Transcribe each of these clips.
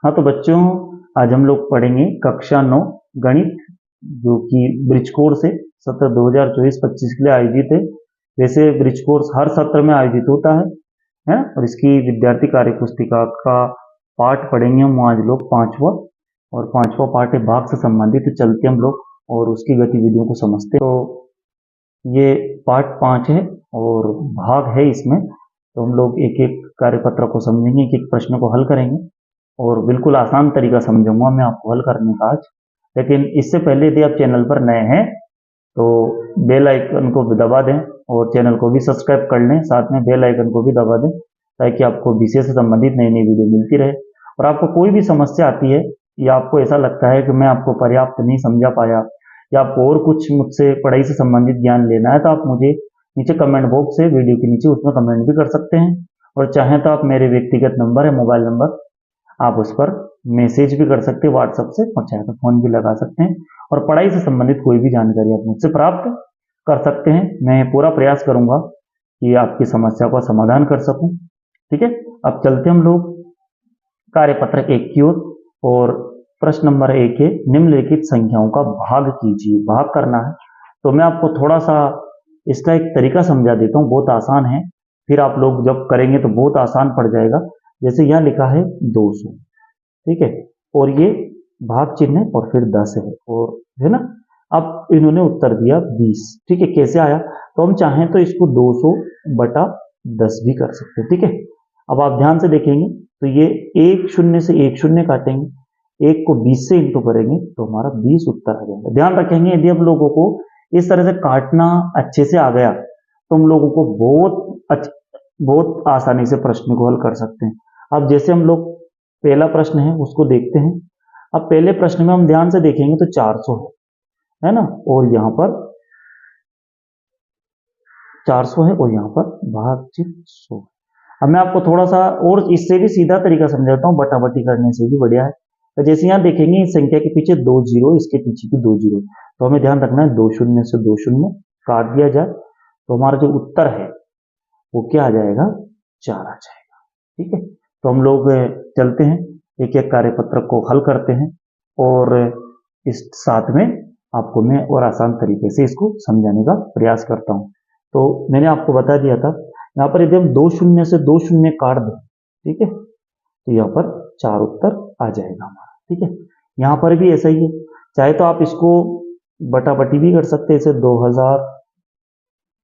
हाँ तो बच्चों, आज हम लोग पढ़ेंगे कक्षा 9 गणित, जो कि ब्रिज कोर्स से सत्र 2024-25 के लिए आयोजित है। वैसे ब्रिज कोर्स हर सत्र में आयोजित होता है ना। और इसकी विद्यार्थी कार्य पुस्तिका का पाठ पढ़ेंगे हम आज लोग पांचवा, और पांचवा पाठ है भाग से संबंधित। तो चलते हम लोग और उसकी गतिविधियों को समझते। तो ये पाठ 5 है और भाग है इसमें। तो हम लोग एक एक कार्यपत्र को समझेंगे, एक एक प्रश्न को हल करेंगे, और बिल्कुल आसान तरीका समझूंगा मैं आपको हल करने का आज। लेकिन इससे पहले यदि आप चैनल पर नए हैं तो बेल आइकन को भी दबा दें और चैनल को भी सब्सक्राइब कर लें, साथ में बेल आइकन को भी दबा दें, ताकि आपको विषय से संबंधित नई नई वीडियो मिलती रहे। और आपको कोई भी समस्या आती है या आपको ऐसा लगता है कि मैं आपको पर्याप्त नहीं समझा पाया, या आपको और कुछ मुझसे पढ़ाई से संबंधित ज्ञान लेना है, तो आप मुझे नीचे कमेंट बॉक्स है वीडियो के नीचे, उसमें कमेंट भी कर सकते हैं। और चाहें तो आप मेरे व्यक्तिगत नंबर है, मोबाइल नंबर, आप उस पर मैसेज भी कर सकते हैं व्हाट्सएप से, और चाहे तो फोन भी लगा सकते हैं। और पढ़ाई से संबंधित कोई भी जानकारी आप मुझसे प्राप्त कर सकते हैं। मैं पूरा प्रयास करूंगा कि आपकी समस्या का समाधान कर सकूं। ठीक है, अब चलते हम लोग कार्यपत्र 1 की ओर। और प्रश्न नंबर 1 है, निम्नलिखित संख्याओं का भाग कीजिए। भाग करना है, तो मैं आपको थोड़ा सा इसका एक तरीका समझा देता हूँ, बहुत आसान है। फिर आप लोग जब करेंगे तो बहुत आसान पड़ जाएगा। जैसे यहाँ लिखा है 200, ठीक है, और ये भाग चिन्ह है और फिर 10 है, और है ना। अब इन्होंने उत्तर दिया 20, ठीक है। कैसे आया, तो हम चाहें तो इसको 200 बटा 10 भी कर सकते हैं, ठीक है। अब आप ध्यान से देखेंगे तो ये एक शून्य से एक शून्य काटेंगे, एक को 20 से इंटू करेंगे तो हमारा 20 उत्तर आ जाएगा। ध्यान रखेंगे, यदि हम लोगों को इस तरह से काटना अच्छे से आ गया तो हम लोगों को बहुत आसानी से प्रश्न को हल कर सकते हैं। अब जैसे हम लोग पहला प्रश्न है उसको देखते हैं। अब पहले प्रश्न में हम ध्यान से देखेंगे तो 400 है ना, और यहाँ पर 400 है और यहाँ पर भागचित 100। अब मैं आपको थोड़ा सा और इससे भी सीधा तरीका समझाता हूँ, बटाबटी करने से भी बढ़िया है। तो जैसे यहाँ देखेंगे इस संख्या के पीछे 2 जीरो, इसके पीछे भी 2 जीरो, तो हमें ध्यान रखना है 2 शून्य से 2 शून्य काट दिया जाए तो हमारा जो उत्तर है वो क्या आ जाएगा, 4 आ जाएगा। ठीक है, तो हम लोग चलते हैं एक एक कार्यपत्र को हल करते हैं, और इस साथ में आपको मैं और आसान तरीके से इसको समझाने का प्रयास करता हूं। तो मैंने आपको बता दिया था, यहाँ पर यदि हम 2 शून्य से 2 शून्य काट दें, ठीक है, तो यहाँ पर 4 उत्तर आ जाएगा हमारा। ठीक है, यहाँ पर भी ऐसा ही है, चाहे तो आप इसको बटाबटी भी कर सकते हैं, इसे 2000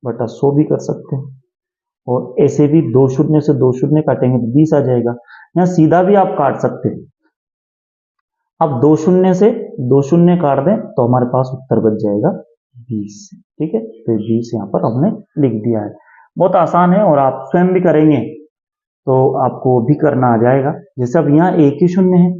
बटा 100 भी कर सकते हैं, और ऐसे भी 2 शून्य से 2 शून्य काटेंगे तो 20 आ जाएगा। यहाँ सीधा भी आप काट सकते हैं। अब 2 शून्य से 2 शून्य काट दें तो हमारे पास उत्तर बच जाएगा 20। ठीक है, तो 20 यहाँ पर हमने लिख दिया है। बहुत आसान है, और आप स्वयं भी करेंगे तो आपको भी करना आ जाएगा। जैसे अब यहाँ एक ही शून्य है,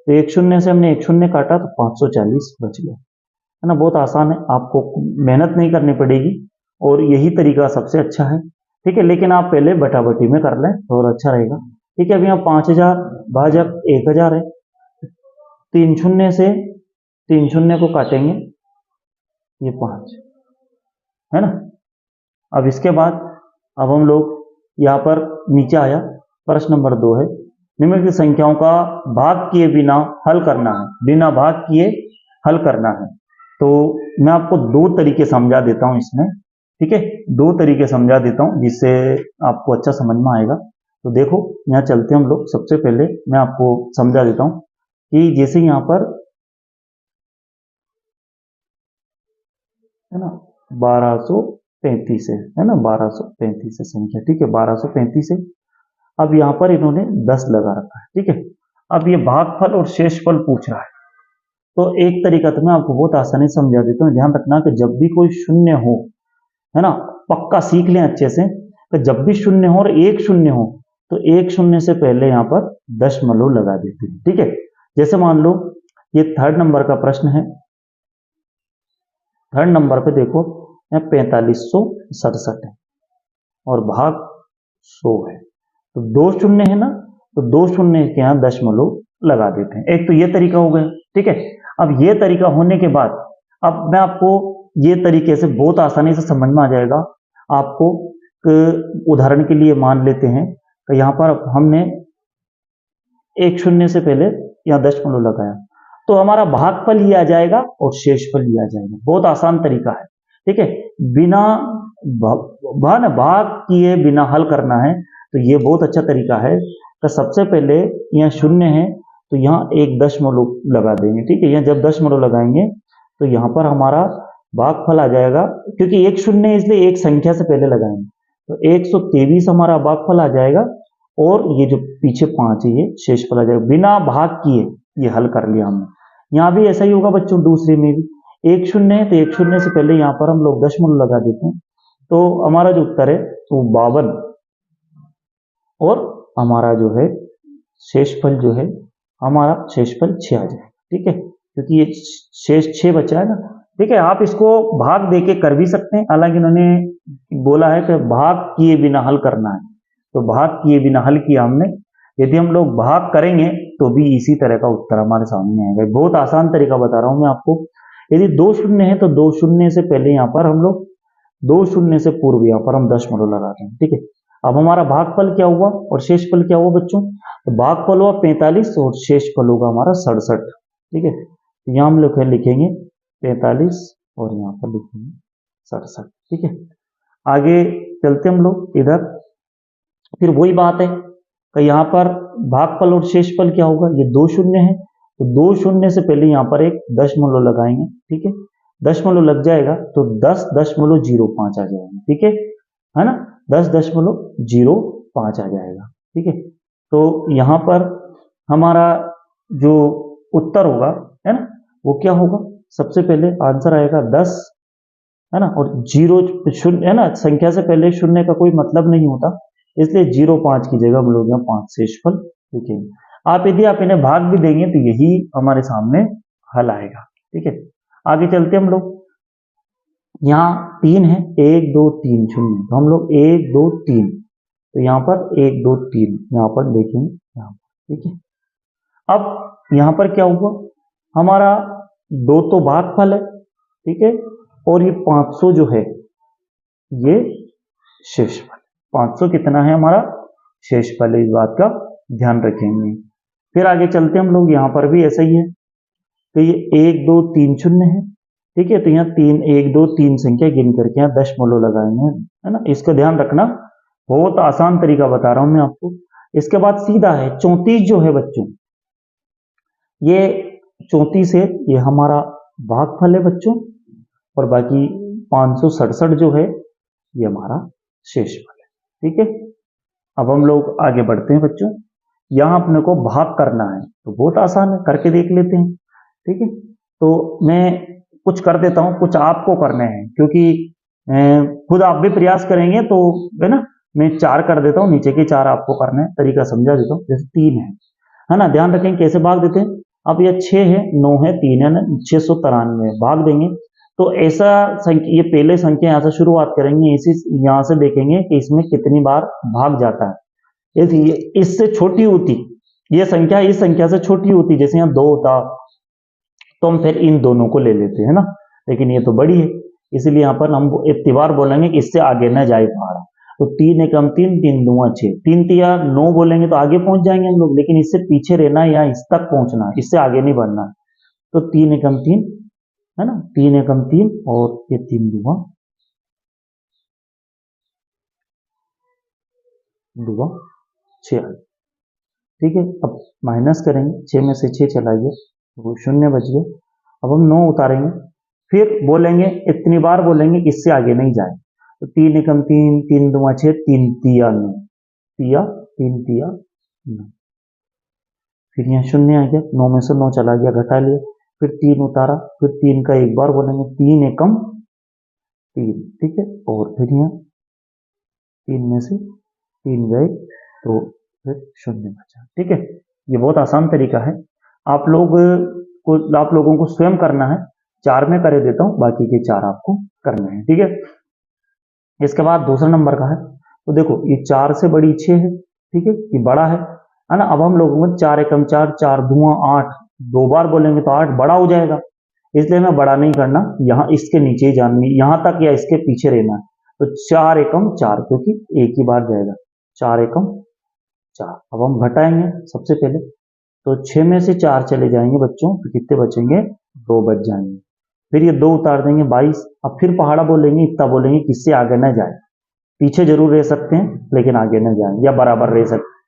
तो एक शून्य से हमने एक शून्य काटा तो 540 बच गया, है ना। बहुत आसान है, आपको मेहनत नहीं करनी पड़ेगी, और यही तरीका सबसे अच्छा है। ठीक है, लेकिन आप पहले बटाबटी में कर लें तो और अच्छा रहेगा। ठीक है, अब यहाँ 5000 भाजक 1000 है, 3 शून्य से 3 शून्य को काटेंगे, ये 5 है ना। अब इसके बाद अब हम लोग यहाँ पर नीचे आया, प्रश्न नंबर 2 है, निम्नलिखित संख्याओं का भाग किए बिना हल करना है। बिना भाग किए हल करना है, तो मैं आपको 2 तरीके समझा देता हूं इसमें। ठीक है, 2 तरीके समझा देता हूं जिससे आपको अच्छा समझ में आएगा। तो देखो, यहाँ चलते हम लोग। सबसे पहले मैं आपको समझा देता हूं कि जैसे यहाँ पर है ना 1235 है ना, 1235 है संख्या। ठीक है, 1235 है। अब यहाँ पर इन्होंने 10 लगा रखा है। ठीक है, अब ये भागफल और शेषफल पूछ रहा है, तो एक तरीका तो मैं आपको बहुत आसानी से समझा देता हूँ। ध्यान रखना कि जब भी कोई शून्य हो, है ना, पक्का सीख लें अच्छे से, कि जब भी शून्य हो और एक शून्य हो तो एक शून्य से पहले यहाँ पर दशमलव लगा देते हैं। ठीक है, जैसे मान लो ये 3rd नंबर का प्रश्न है। 3rd नंबर पे देखो, यहाँ 4567 है और भाग 100 है, तो 2 शून्य है ना, तो 2 शून्य के यहाँ दशमलव लगा देते हैं। एक तो ये तरीका हो गया। ठीक है, अब ये तरीका होने के बाद अब मैं आपको ये तरीके से बहुत आसानी से समझ में आ जाएगा आपको। उदाहरण के लिए मान लेते हैं कि यहाँ पर हमने एक शून्य से पहले यहाँ दशमलव लगाया तो हमारा भागफल ही आ जाएगा और शेषफल ही आ जाएगा। बहुत आसान तरीका है, ठीक है। बिना भाग किए बिना हल करना है तो ये बहुत अच्छा तरीका है। तो सबसे पहले यहाँ शून्य है तो यहाँ एक दशमलव लगा देंगे, ठीक है। यहाँ जब दशमलव लगाएंगे तो यहाँ पर हमारा भागफल आ जाएगा, क्योंकि एक शून्य है इसलिए एक संख्या से पहले लगाएंगे तो 123 हमारा भागफल आ जाएगा और ये जो पीछे 5 है ये शेषफल आ जाएगा। बिना भाग किए ये हल कर लिया हमने। यहाँ भी ऐसा ही होगा बच्चों, दूसरे में भी एक शून्य है तो एक शून्य से पहले यहाँ पर हम लोग दशमलव लगा देते हैं तो हमारा जो उत्तर है वो 52 और हमारा जो है शेषफल जो है हमारा शेषफल 6 आ जाएगा, ठीक है, क्योंकि ये शेष 6 बचा है ना, ठीक है। आप इसको भाग देके कर भी सकते हैं, हालांकि उन्होंने बोला है कि भाग किए बिना हल करना है तो भाग किए बिना हल किया हमने। यदि हम लोग भाग करेंगे तो भी इसी तरह का उत्तर हमारे सामने आएगा। बहुत आसान तरीका बता रहा हूं मैं आपको। यदि 2 शून्य है तो 2 शून्य से पहले यहाँ पर हम लोग 2 शून्य से पूर्व यहाँ पर हम दशमलव लगाते हैं, ठीक है। अब हमारा भागफल क्या हुआ और शेषफल क्या हुआ बच्चों? तो भागफल हुआ 45 और शेषफल होगा हमारा 67, ठीक है। तो यहाँ हम लोग लिखेंगे 45 और यहाँ पर लिखेंगे 67, ठीक है। आगे चलते हम लोग इधर, फिर वही बात है कि यहाँ पर भागफल और शेषफल क्या होगा? ये 2 शून्य है तो 2 शून्य से पहले यहाँ पर एक दशमलव लगाएंगे, ठीक है। दशमलव लग जाएगा तो 10.05 आ जाएगा, ठीक है ना, 10.05 आ जाएगा, ठीक है। तो यहाँ पर हमारा जो उत्तर होगा है ना वो क्या होगा? सबसे पहले आंसर आएगा 10, है ना, और 0 शून्य है ना, संख्या से पहले शून्य का कोई मतलब नहीं होता, इसलिए 0.5 की जगह हम लोग यहाँ 5 शेषफल लिखेंगे। आप यदि आप इन्हें भाग भी देंगे तो यही हमारे सामने हल आएगा, ठीक है। आगे चलते हम लोग, यहाँ 3 है, 1 2 3 शून्य, तो हम लोग 1 2 3 तो यहाँ पर 1 2 3 यहाँ पर देखेंगे यहाँ, ठीक है। अब यहाँ पर क्या हुआ? हमारा 2 तो भागफल है, ठीक है, और ये 500 जो है ये शेषफल। 500 कितना है हमारा? शेषफल है, इस बात का ध्यान रखेंगे। फिर आगे चलते हम लोग, यहाँ पर भी ऐसा ही है तो ये 1 2 3 शून्य है, ठीक है। तो यहाँ 3 1 2 3 संख्या गिन करके यहाँ दशमलव लगाएंगे, है ना, इसका ध्यान रखना। बहुत आसान तरीका बता रहा हूं मैं आपको। इसके बाद सीधा है 34 जो है बच्चों, ये 34 है, ये हमारा भागफल है बच्चों, और बाकी 567 जो है ये हमारा शेषफल है, ठीक है। अब हम लोग आगे बढ़ते हैं बच्चों। यहां अपने को भाग करना है तो बहुत आसान है, करके देख लेते हैं, ठीक है। तो मैं कुछ कर देता हूं, कुछ आपको करने हैं, क्योंकि खुद आप भी प्रयास करेंगे तो है ना। मैं 4 कर देता हूं, नीचे के 4 आपको करने हैं, तरीका समझा देता हूं। जैसे 3 है ना, ध्यान रखें कैसे भाग देते हैं। अब ये 6 है, 9 है, 3 है ना, 693 भाग देंगे तो ऐसा संख्या, ये पहले संख्या यहाँ से शुरुआत करेंगे, इसी यहाँ से देखेंगे कि इसमें कितनी बार भाग जाता है। यदि इससे छोटी होती ये संख्या, इस संख्या से छोटी होती, जैसे यहाँ 2 होता तो हम फिर इन दोनों को ले लेते हैं ना, लेकिन ये तो बड़ी है, इसलिए यहाँ पर हम इतनी बार बोलेंगे कि इससे आगे न जाए पहाड़ा। तो 3 एकम 3, 3 दूंगा 6, 3 तिया 9 बोलेंगे तो आगे पहुंच जाएंगे हम लोग, लेकिन इससे पीछे रहना है या इस तक पहुंचना है, इससे आगे नहीं बढ़ना है। तो 3 एकम 3 है ना, 3 एकम 3 और ये 3 दूंगा 6, ठीक है। अब माइनस करेंगे, 6 में से 6 चला गया तो वो 0 बच गया। अब हम 9 उतारेंगे, फिर बोलेंगे इतनी बार बोलेंगे कि इससे आगे नहीं जाए। तो 3 एकम 3, 3 दूंगा 6, 3 तिया 9, तिया 3 तिया 9, फिर यहाँ 0 आ गया, 9 में से 9 चला गया, घटा लिया, फिर 3 उतारा, फिर 3 का एक बार बोलेंगे, 3 एकम 3, ठीक है, और फिर यहाँ 3 में से 3 गए तो फिर 0 बचा, ठीक है। ये बहुत आसान तरीका है, आप लोगों को स्वयं करना है। 4 में कर देता हूं, बाकी के 4 आपको करने हैं, ठीक है। इसके बाद दूसरा नंबर का है, तो देखो ये 4 से बड़ी 6 है, ठीक है, ये बड़ा है ना। अब हम लोगों को 4 एकम 4, 4 दूंगा 8, 2 बार बोलेंगे तो 8 बड़ा हो जाएगा, इसलिए हमें बड़ा नहीं करना, यहाँ इसके नीचे ही जाननी, यहां तक या इसके पीछे रहना है। तो 4 एकम 4, क्योंकि एक ही बार जाएगा, 4 एकम 4। अब हम घटाएंगे सबसे पहले, तो 6 में से 4 चले जाएंगे बच्चों, तो कितने बचेंगे? 2 बच जाएंगे। फिर ये 2 उतार देंगे 22। अब फिर पहाड़ा बोलेंगे, इतना बोलेंगे किससे आगे न जाए, पीछे जरूर रह सकते हैं लेकिन आगे न जाए या बराबर रह सकते हैं।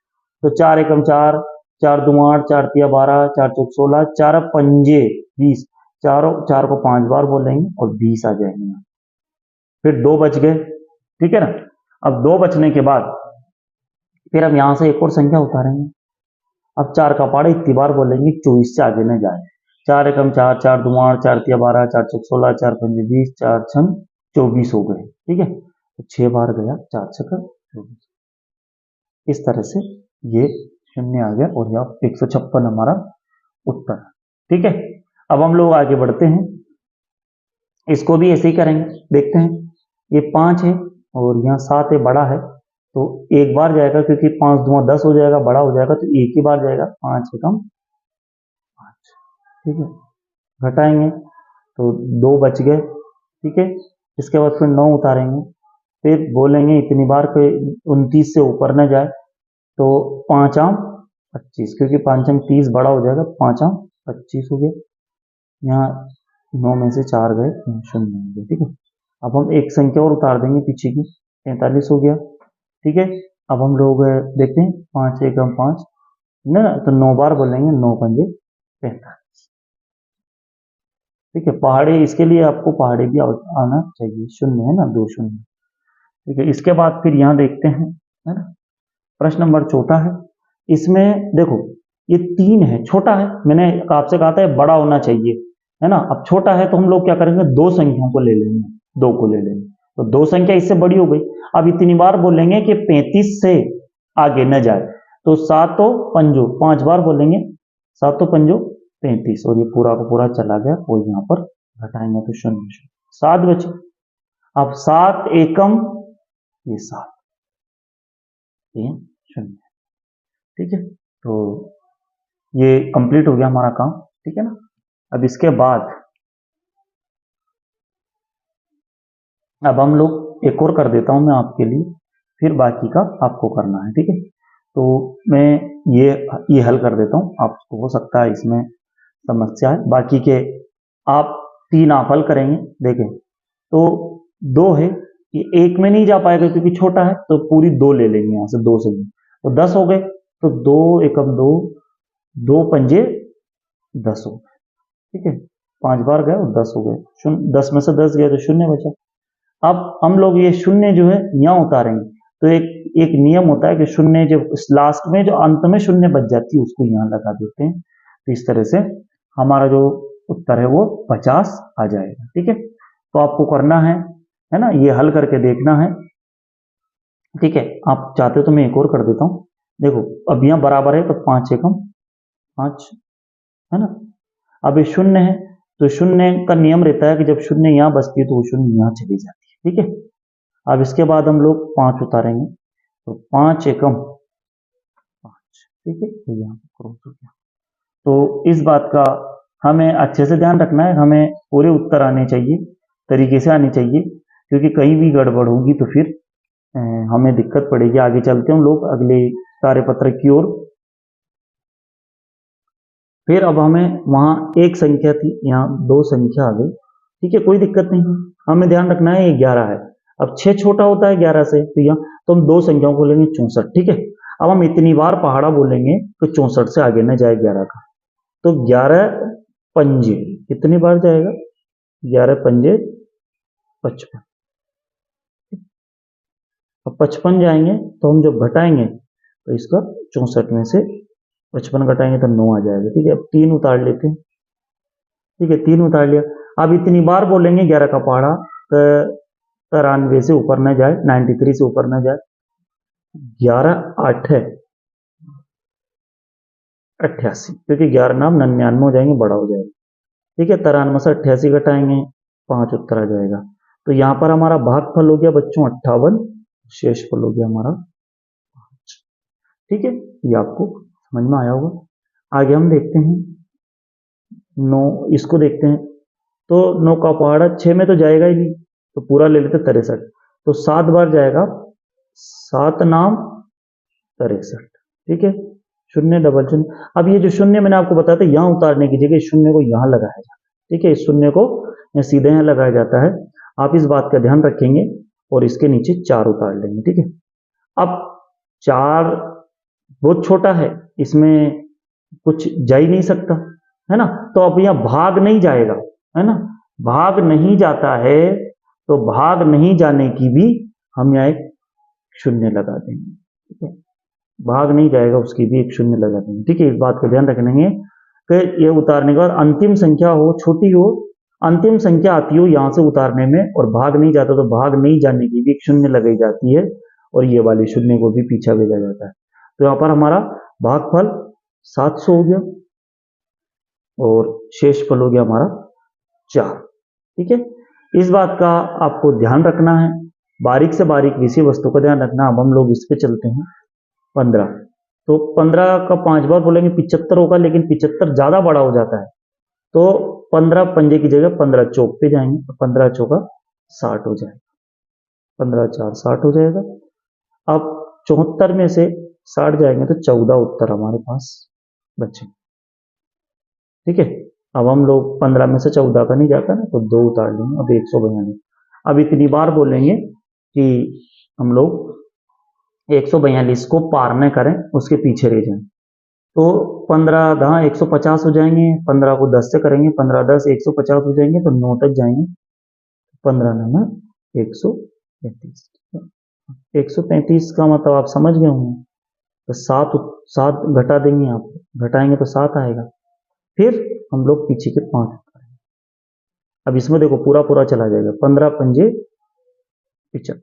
तो 4 एकम 4, 4 दूं 8, 4 तिया 12, 4 चौक 16, 4 पंजे 20। चारों 4 को 5 बार बोलेंगे और 20 आ जाएंगे। फिर 2 बच गए, ठीक है ना। अब 2 बचने के बाद फिर हम यहां से एक और संख्या उतारेंगे। अब 4 का पहाड़ा इतनी बार बोलेंगे 24 से आगे न जाए। 4 एकम 4, 4 दूं 8, 4 तिया 12, 4 चौक 16, 4 पंजे 20, 4 छम 24 हो गए, ठीक है। तो 6 बार गया, 4 छक्का 24। इस तरह से ये शून्य आ गया और यहाँ 156 हमारा उत्तर, ठीक है। अब हम लोग आगे बढ़ते हैं, इसको भी ऐसे ही करेंगे। देखते हैं, ये 5 है और यहाँ 7 है, बड़ा है तो एक बार जाएगा, क्योंकि 5 दूं 10 हो जाएगा, बड़ा हो जाएगा तो एक ही बार जाएगा। 5 एकम 5, ठीक है। घटाएंगे तो 2 बच गए, ठीक है। इसके बाद फिर 9 उतारेंगे, फिर बोलेंगे इतनी बार कोई 29 से ऊपर न जाए, तो 5 आम 25, क्योंकि 5 आम 30 बड़ा हो जाएगा, 5 आम 25 हो गया। यहाँ 9 में से 4 गए, 0 हो गया, ठीक है। अब हम एक संख्या और उतार देंगे पीछे की, 43 हो गया, ठीक है। अब हम लोग देखते हैं, 5 एकम 5 ना, तो 9 बार बोलेंगे, 9 पंजे 45, ठीक है। पहाड़ी, इसके लिए आपको पहाड़ी भी आना चाहिए, शून्य है ना, 2 शून्य, ठीक है। इसके बाद फिर यहाँ देखते हैं, है ना, प्रश्न नंबर 4 है। इसमें देखो ये 3 है, छोटा है, मैंने आपसे कहा था बड़ा होना चाहिए, है ना। अब छोटा है तो हम लोग क्या करेंगे, 2 संख्याओं को ले लेंगे, 2 को ले लेंगे, तो 2 संख्या इससे बड़ी हो गई। अब इतनी बार बोलेंगे कि 35 से आगे न जाए, तो 7 पंजो 5 बार बोलेंगे, 7 पंजो 35, और ये पूरा का पूरा चला गया और यहाँ पर घटाएंगे तो 0 7 बचे। अब 7 एकम ये 7, ये 0, ठीक है। तो ये कंप्लीट हो गया हमारा काम, ठीक है ना। अब इसके बाद अब हम लोग एक और कर देता हूं मैं आपके लिए, फिर बाकी का आपको करना है, ठीक है। तो मैं ये हल कर देता हूं, आपको हो सकता है इसमें समस्या है, बाकी के आप 3 आप हल करेंगे। देखें तो 2 है, ये एक में नहीं जा पाएगा क्योंकि छोटा है, तो पूरी 2 ले लेंगे, यहां से 2 से तो 10 हो गए। तो 2 एकम 2, 2 पंजे 10 हो गए, ठीक है। 5 बार गए और 10 हो गए, 10 में से 10 गए तो 0 बचा। अब हम लोग ये 0 जो है यहाँ उतारेंगे, तो एक एक नियम होता है कि 0 जो लास्ट में, जो अंत में 0 बच जाती है, उसको यहाँ लगा देते हैं। तो इस तरह से हमारा जो उत्तर है वो 50 आ जाएगा, ठीक है। तो आपको करना है ना, ये हल करके देखना है, ठीक है। आप चाहते हो तो मैं एक और कर देता हूँ। देखो अब यहाँ बराबर है तो 5 एकम 5, है ना। अब ये 0 है, तो 0 का नियम रहता है कि जब 0 यहाँ बचती है तो वो 0 यहाँ चली जाती है, ठीक है। अब इसके बाद हम लोग 5 उतारेंगे, तो 5 एकम 5, ठीक है। तो यहाँ क्रॉस हो गया। तो इस बात का हमें अच्छे से ध्यान रखना है, हमें पूरे उत्तर आने चाहिए, तरीके से आने चाहिए, क्योंकि कहीं भी गड़बड़ होगी तो फिर हमें दिक्कत पड़ेगी। आगे चलते हैं हम लोग अगले कार्यपत्र की ओर। फिर अब हमें वहां एक संख्या थी, यहाँ 2 संख्या आ गई, ठीक है, कोई दिक्कत नहीं। हमें ध्यान रखना है ये 11 है। अब 6 छोटा होता है 11 से, तो यहाँ तो हम 2 संख्याओं को लेंगे 64, ठीक है। अब हम इतनी बार पहाड़ा बोलेंगे तो 64 से आगे न जाए 11 का, तो 11 पंजे कितनी बार जाएगा, 11 पंजे 55। अब 55 जाएंगे तो हम जब घटाएंगे तो इसका 64 में से 55 घटाएंगे तो 9 आ जाएगा, ठीक है। अब 3 उतार लेते हैं, ठीक है, 3 उतार लिया। अब इतनी बार बोलेंगे 11 का पहाड़ा, 93 से ऊपर न जाए, 93 से ऊपर न जाए। 11 8 है 88, क्योंकि 11 नाम 99 हो जाएंगे, बड़ा हो जाएगा, ठीक है। 93 से 88 घटाएंगे, 5 उत्तर आ जाएगा। तो यहाँ पर हमारा भागफल हो गया बच्चों 58, शेष फल हो गया हमारा 5, ठीक है। ये आपको समझ में आया होगा। आगे हम देखते हैं 9, इसको देखते हैं। तो 9 का पहाड़ा 6 में तो जाएगा ही नहीं, तो पूरा ले लेते 63, तो 7 बार जाएगा, 7 नाम 63, ठीक है। शून्य डबल शून्य। अब ये जो शून्य मैंने आपको बताया था, यहाँ उतारने की जगह शून्य को यहाँ लगाया जाता है। ठीक है, इस शून्य को सीधे यहाँ लगाया जाता है। आप इस बात का ध्यान रखेंगे और इसके नीचे 4 उतार लेंगे। ठीक है, अब 4 बहुत छोटा है, इसमें कुछ जा ही नहीं सकता, है ना। तो अब यहाँ भाग नहीं जाएगा, है ना, भाग नहीं जाता है, तो भाग नहीं जाने की भी हम यहाँ एक शून्य लगा देंगे। ठीक है, भाग नहीं जाएगा उसकी भी एक शून्य लगा देंगे। ठीक है, इस बात का ध्यान रखेंगे कि ये उतारने के बाद अंतिम संख्या हो छोटी हो, अंतिम संख्या आती हो यहाँ से उतारने में और भाग नहीं जाता तो भाग नहीं जाने की भी एक शून्य लगाई जाती है और ये वाली शून्य को भी पीछा भेजा जाता है। तो यहाँ पर हमारा भागफल 700 हो गया और शेषफल हो गया हमारा 4। ठीक है, इस बात का आपको ध्यान रखना है, बारीक से बारीक विषय वस्तु का ध्यान रखना। अब हम लोग इस पे चलते हैं 15। तो 15 का 5 बार बोलेंगे 75 होगा, लेकिन 75 ज्यादा बड़ा हो जाता है, तो 15 पंजे की जगह 15 चौक पे जाएंगे, तो 15 चौका 60 हो जाएगा, 15 4 60 हो जाएगा। अब 74 में से 60 जाएंगे तो 14 उत्तर हमारे पास बचे। ठीक है, अब हम लोग 15 में से 14 का नहीं जाता ना, तो 2 उतार लेंगे। अब 142। अब इतनी बार बोलेंगे कि हम लोग 142 को पार न करें, उसके पीछे रह जाएं। तो 15 10 150 हो जाएंगे, 15 को 10 से करेंगे, 15 10 150 हो जाएंगे, तो 9 तक जाएंगे, 15 9 135। 135 का मतलब आप समझ गए होंगे, तो 7 घटा देंगे, आप घटाएंगे तो 7 आएगा। फिर हम लोग पीछे के 5 करेंगे। अब इसमें देखो पूरा पूरा चला जाएगा, 15 पंजे 75,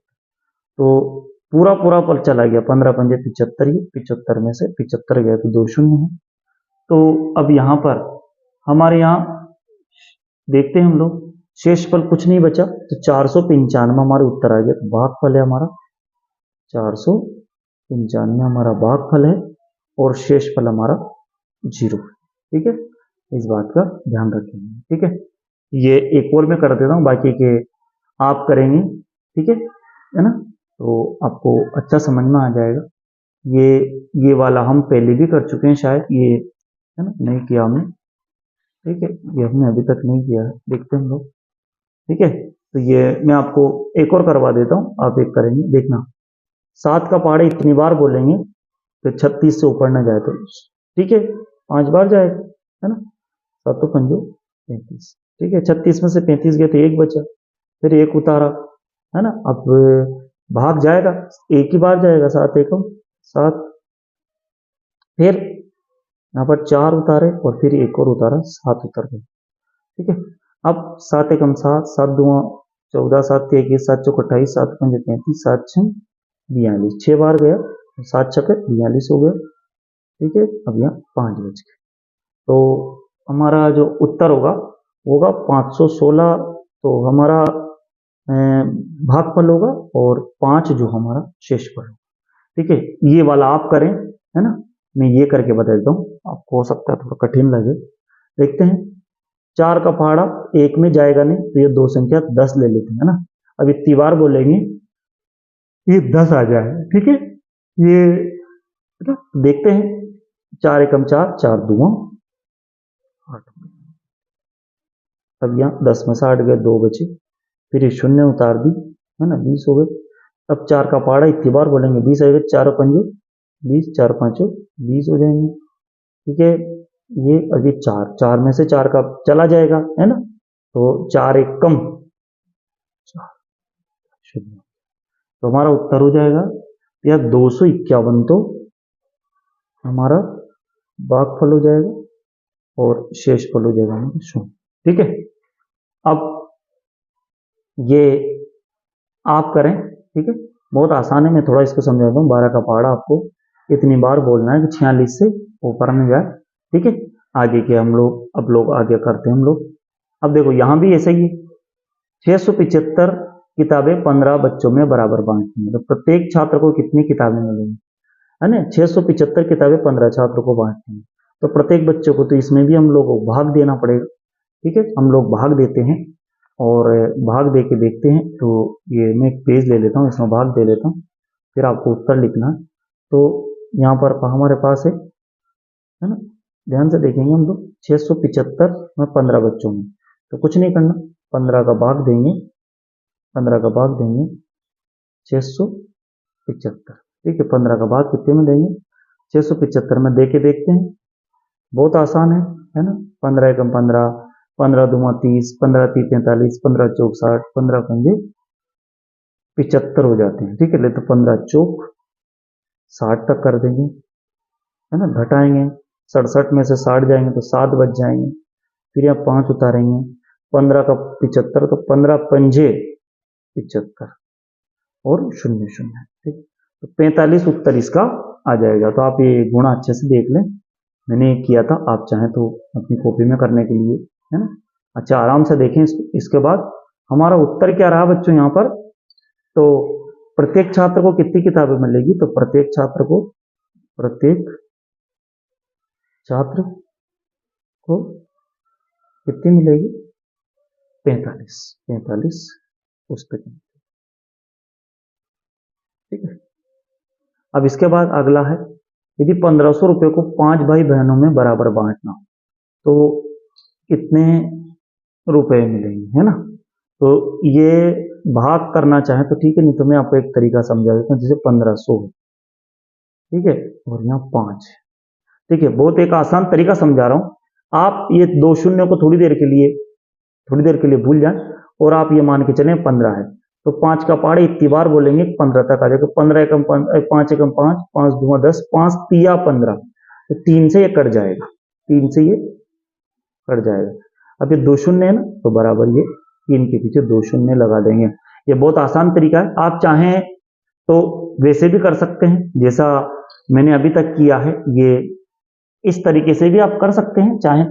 तो पूरा पूरा पर चला गया, 15 पंजे 75 ही, 75 में से 75 गया तो 2 शून्य है। तो अब यहाँ पर हमारे यहाँ देखते हैं हम लोग, शेषफल कुछ नहीं बचा, तो 495 हमारे उत्तर आ गया। तो भागफल है हमारा 495 हमारा भागफल है और शेषफल हमारा 0 है। ठीक है, इस बात का ध्यान रखेंगे। ठीक है, ये एक और मैं कर देता हूँ, बाकी के आप करेंगे। ठीक है ना, तो आपको अच्छा समझ में आ जाएगा। ये वाला हम पहले भी कर चुके हैं शायद, ये है ना, नहीं किया हमने। ठीक है, ये हमने अभी तक नहीं किया है, देखते हैं हम लोग। ठीक है, तो ये मैं आपको एक और करवा देता हूँ, आप एक करेंगे, देखना। 7 का पहाड़ा इतनी बार बोलेंगे तो 36 से ऊपर ना जाए तो ठीक है, 5 बार जाएगा, है ना, 7 पंजे 35। ठीक है, 36 में से 35 गए तो 1 बचा, फिर 1 उतारा, है ना। अब भाग जाएगा, एक ही बार जाएगा, 7 एकम 7, फिर यहाँ पर 4 उतारे और फिर 1 और उतारा, 7 उतर गए। ठीक है, अब 7 एकम 7, 7 दूँ 14, 7 के 21, 7 चौक 28, 7 पंजे 35, 7 छः 42, 6 बार गया, 7 छक्के 42 हो गया। ठीक है, अब यहाँ 5 बच गए, तो हमारा जो उत्तर होगा 516। तो हमारा भागफल होगा और 5 जो हमारा शेषफल होगा। ठीक है, ये वाला आप करें, है ना, मैं ये करके बता देता हूँ, आपको हो सकता है थोड़ा कठिन लगे। देखते हैं, 4 का पहाड़ा 1 में जाएगा नहीं, तो ये 2 संख्या 10 ले लेते हैं, है ना। अब इतनी बार बोलेंगे ये 10 आ जाए। ठीक है, ये तो देखते हैं, 4 एकम 4, 4 दूँ 8। अब यहाँ 10 में से 8 गए, 2 बचे, फिर ये शून्य उतार दी, है ना, 20 हो गए। अब 4 का पहाड़ा इतनी बार बोलेंगे 20 आएगा, 4 पंजे 20, 4 5 20 हो जाएंगे। ठीक है, ये अभी 4 में से 4 का चला जाएगा, है ना, तो 4 एक कम 4 शून्य, तो हमारा उत्तर हो जाएगा या 251, तो हमारा भागफल हो जाएगा और शेषफल हो जाएगा हमारा 0। ठीक है, अब ये आप करें। ठीक है, बहुत आसान है, मैं थोड़ा इसको समझाता हूँ। 12 का पहाड़ा आपको इतनी बार बोलना है कि 46 से ऊपर में जाए। ठीक है, आगे के हम लोग अब लोग आगे करते हैं हम लोग। अब देखो यहाँ भी ऐसा ही है, 675 किताबें 15 बच्चों में बराबर बांटनी है, तो प्रत्येक छात्र को कितनी किताबें मिलेंगी, है ना। 675 किताबें 15 छात्रों को बांटनी है, तो प्रत्येक बच्चों को, तो इसमें भी हम लोग को भाग देना पड़ेगा। ठीक है, हम लोग भाग देते हैं और भाग दे के देखते हैं। तो ये मैं एक पेज ले लेता हूँ, इसमें भाग दे लेता हूँ, फिर आपको उत्तर लिखना है। तो यहाँ पर हमारे पास है है ना। ध्यान से देखेंगे हम लोग 675 में 15 बच्चों में, तो कुछ नहीं करना, 15 का भाग देंगे, 15 का भाग देंगे 675, ठीक है। 15 का भाग कितने में देंगे, 675 में दे के देखते हैं, बहुत आसान है ना। 15 एकम 15, 15 दूना 30, 15 ती 45, 15 चौक 60, 15 पंजे 75 हो जाते हैं, ठीक है। ले तो 15 चौक 60 तक कर देंगे, है ना। घटाएंगे, 67 में से 60 जाएंगे तो 7 बच जाएंगे, फिर यहाँ 5 उतारेंगे, 15 का 75, तो 15 पंजे 75 और 0 0, ठीक। तो 45 उत्तर इसका आ जाएगा। तो आप ये गुणा अच्छे से देख लें, मैंने किया था, आप चाहें तो अपनी कॉपी में करने के लिए, है ना। अच्छा, आराम से देखें इसके बाद हमारा उत्तर क्या रहा बच्चों यहाँ पर। तो प्रत्येक छात्र को कितनी किताबें मिलेगी, तो प्रत्येक छात्र को कितनी मिलेगी, 45 पुस्तकें, ठीक है। अब इसके बाद अगला है, यदि 1500 रुपये को 5 भाई बहनों में बराबर बांटना हो तो कितने रुपए मिलेंगे, है ना। तो ये भाग करना चाहे तो ठीक है, नहीं तो मैं आपको एक तरीका समझा देता हूँ। जैसे 1500, ठीक है, और यहाँ 5, ठीक है। बहुत एक आसान तरीका समझा रहा हूँ, आप ये 2 शून्य को थोड़ी देर के लिए भूल जाएं और आप ये मान के चलें 15 है, तो 5 का पहाड़े इतनी बार बोलेंगे 15 तक आ जाएगा। 15 एकम 5 एकम 5, 5 दूना 10, 5 तिया 15, तो 3 से ये कट जाएगा, 3 से ये कट जाएगा। अब ये 2 शून्य है ना, तो बराबर ये 3 के पीछे 2 शून्य लगा देंगे। ये बहुत आसान तरीका है, आप चाहें तो वैसे भी कर सकते हैं जैसा मैंने अभी तक किया है, ये इस तरीके से भी आप कर सकते हैं चाहें,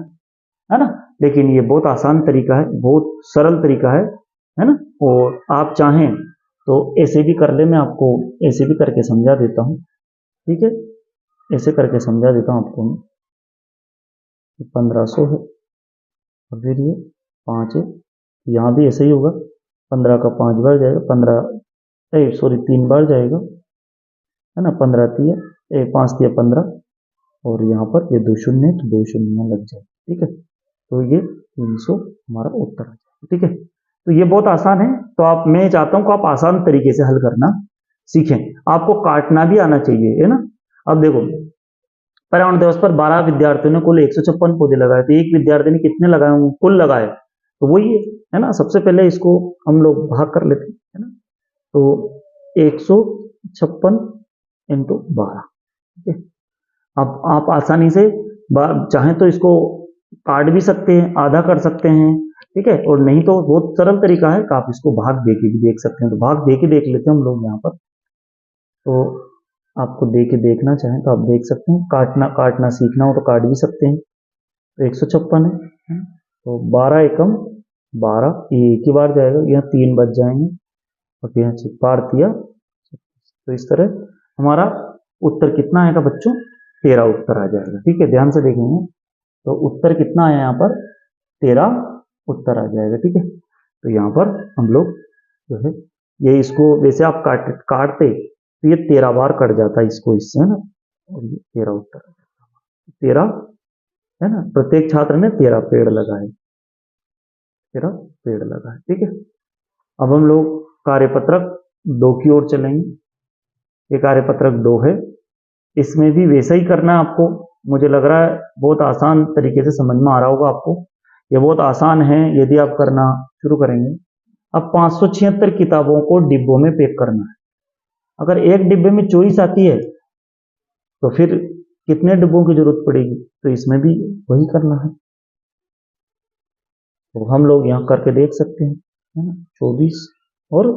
है ना। लेकिन ये बहुत आसान तरीका है, बहुत सरल तरीका है ना। और आप चाहें तो ऐसे भी कर ले, मैं आपको ऐसे भी करके समझा देता हूँ, ठीक है। ऐसे करके समझा देता हूँ आपको, 1500 है और फिर ये 5 है, यहाँ भी ऐसे ही होगा, 15 का 5 बार जाएगा, 3 बार जाएगा, है ना। 15 तिया 5 तिया 15, और यहाँ पर ये 2 शून्य, तो 2 शून्य लग जाए, ठीक है। तो ये 300 हमारा उत्तर आ जाएगा, ठीक है। तो ये बहुत आसान है, तो मैं चाहता हूं कि आप आसान तरीके से हल करना सीखें। आपको काटना भी आना चाहिए, है ना। अब देखो, पर्यावरण दिवस पर 12 विद्यार्थियों ने कुल 156 पौधे लगाए, तो एक विद्यार्थी ने कितने लगाए होंगे, कुल लगाए, तो वही है ना। सबसे पहले इसको हम लोग भाग कर लेते हैं, है ना। तो 156 इंटू 12, ठीक है। अब आप आसानी से चाहें तो इसको काट भी सकते हैं, आधा कर सकते हैं, ठीक है। और नहीं तो बहुत सरल तरीका है कि आप इसको भाग दे के भी देख सकते हैं। तो भाग दे के देख लेते हैं हम लोग यहाँ पर। तो आपको दे के देखना चाहें तो आप देख सकते हैं, काटना सीखना हो तो काट भी सकते हैं। तो 156 है, तो 12 एकम 12, ये एक ही बार जाएगा, यहाँ 3 बच जाएंगे, और फिर यहाँ 6 बार दिया। तो इस तरह हमारा उत्तर कितना आएगा बच्चों, 13 उत्तर आ जाएगा, ठीक है। ध्यान से देखेंगे तो उत्तर कितना आया यहाँ पर, 13 उत्तर आ जाएगा, ठीक है। तो यहाँ पर हम लोग जो है ये इसको वैसे आप काटते तो ये 13 बार कट जाता है इसको इससे, है ना। और ये 13 उत्तर आ जाता है, 13, है ना। प्रत्येक छात्र ने 13 पेड़ लगाए, 13 पेड़ लगाए, ठीक है। अब हम लोग कार्यपत्रक 2 की ओर चलेंगे। ये कार्यपत्रक 2 है, इसमें भी वैसा ही करना है आपको। मुझे लग रहा है बहुत आसान तरीके से समझ में आ रहा होगा आपको, ये बहुत आसान है यदि आप करना शुरू करेंगे। अब 576 किताबों को डिब्बों में पैक करना है। अगर एक डिब्बे में 24 आती है तो फिर कितने डिब्बों की जरूरत पड़ेगी, तो इसमें भी वही करना है। तो हम लोग यहाँ करके देख सकते हैं, है ना। 24 और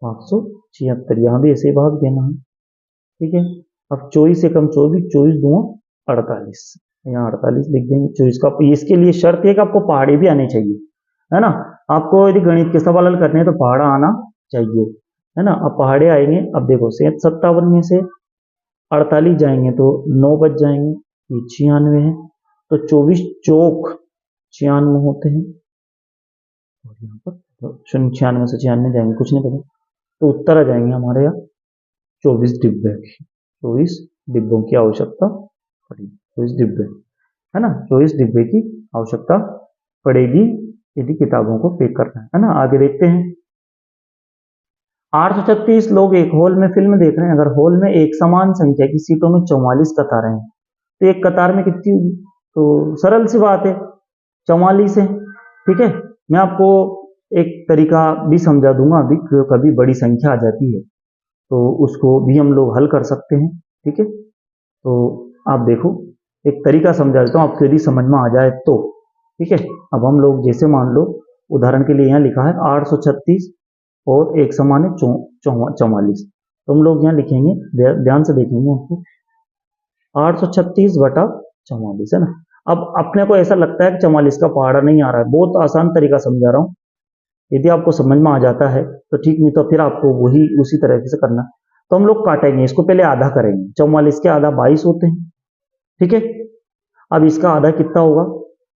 576, यहाँ भी ऐसे ही भाग देना है, ठीक है। अब 24 से कम 24, 24 दूना 48, यहाँ 48 लिख देंगे। 24 का इसके लिए शर्त है कि आपको पहाड़े भी आने चाहिए, है ना। आपको यदि गणित के सवाल हल करने हैं तो पहाड़ा आना चाहिए, है ना। अब पहाड़े आएंगे, अब देखो 57 में से 48 जाएंगे तो 9 बच जाएंगे, ये 96 है, तो 24 चौक 96 होते हैं, और यहाँ पर 96 से 96 जाएंगे, कुछ नहीं पता, तो उत्तर आ जाएंगे हमारे यहाँ 24 डिब्बे की, 24 डिब्बों की आवश्यकता पड़ी। 24 डिब्बे, है ना, 24 डिब्बे की आवश्यकता पड़ेगी यदि किताबों को पैक करना है ना। आगे देखते हैं। 836 लोग एक हॉल में फिल्म देख रहे हैं। अगर हॉल में एक समान संख्या की सीटों में 44 कतारें हैं तो एक कतार में कितनी होगी? तो सरल सी बात है, 44 है। ठीक है, मैं आपको एक तरीका भी समझा दूंगा अभी, कभी बड़ी संख्या आ जाती है तो उसको भी हम लोग हल कर सकते हैं। ठीक है, तो आप देखो, एक तरीका समझा देता हूँ आपको, यदि समझ में आ जाए तो। ठीक है, अब हम लोग जैसे मान लो उदाहरण के लिए यहाँ लिखा है 836 और एक समान है 44, तो हम लोग यहाँ लिखेंगे, ध्यान से देखेंगे हमको, 836 बटा 44, है ना। अब अपने को ऐसा लगता है कि 44 का पहाड़ा नहीं आ रहा है, बहुत आसान तरीका समझा रहा हूँ, यदि आपको समझ में आ जाता है तो ठीक, नहीं तो फिर आपको वही उसी तरह से करना। तो हम लोग काटेंगे, इसको पहले आधा करेंगे, 44 के आधा 22 होते हैं। ठीक है, अब इसका आधा कितना होगा?